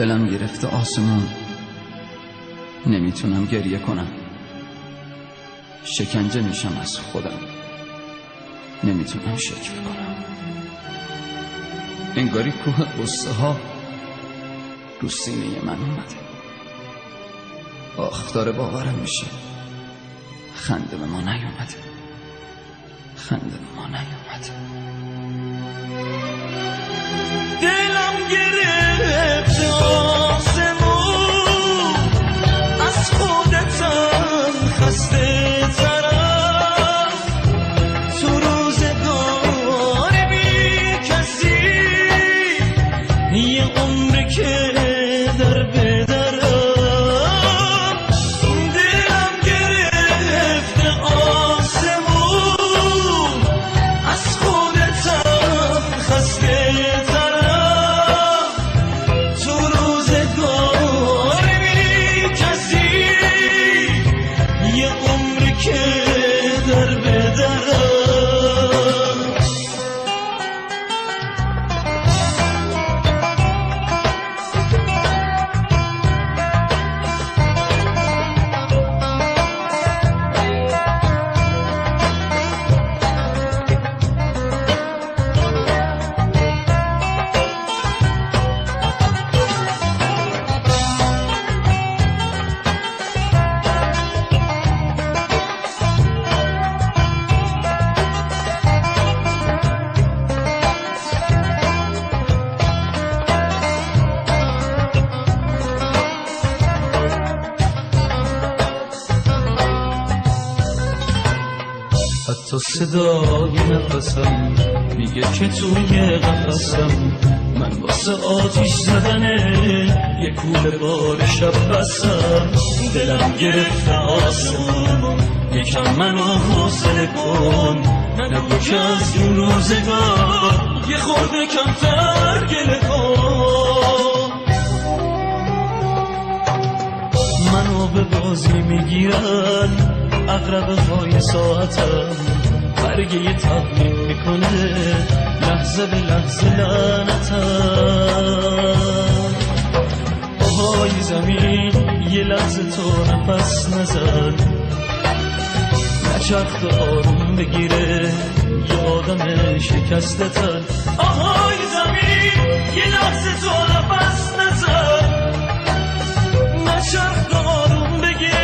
دلم گرفته آسمون، نمیتونم گریه کنم. شکنجه میشم از خودم، نمیتونم شکر کنم. انگاری کوه قصه ها رو سینه من اومده. آخ داره باورم میشه خنده به ما نیومده، خنده به ما نیومده. دلم گرفت آسمون، از خودتم خسته ترم. تو روزگار بی کسی یه عمر که در بدرم. دلم گرفت آسمون، از خودتم خسته حتی صدای نفسم میگه که توی قفسم من واسه آتیش زدنه یه کوله بار شب بسم. دلم گرفته آسمون، یکم منو حوصله کن، نگو که از این روزگار یه خورده کمتر گله کن. منو به بازی میگیرن اقربه های ساعتم، برگه یه تقلیم میکنه لحظه به لحظه لعنتم. آهای زمین یه لحظه تو نفس نزن، نچرخ آروم بگیره یه آدم شکسته تن. آهای زمین یه لحظه تو نفس نزن، نچرخ آروم بگیره.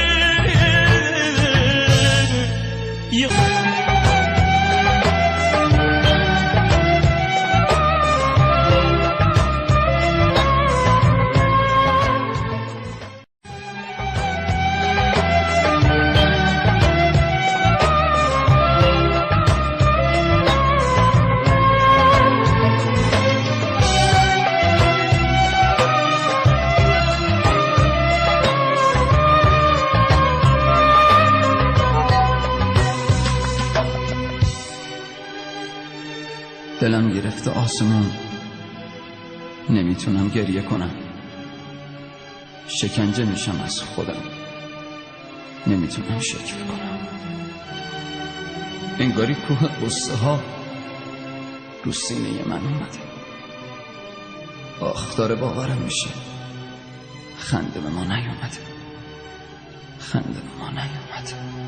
دلم گرفته آسمون، نمیتونم گریه کنم. شکنجه میشم از خودم، نمیتونم شکر کنم. انگاری کوه قصه ها رو سینه من اومده. آخ داره باورم میشه خنده به ما نیومده، خنده به ما نیومده.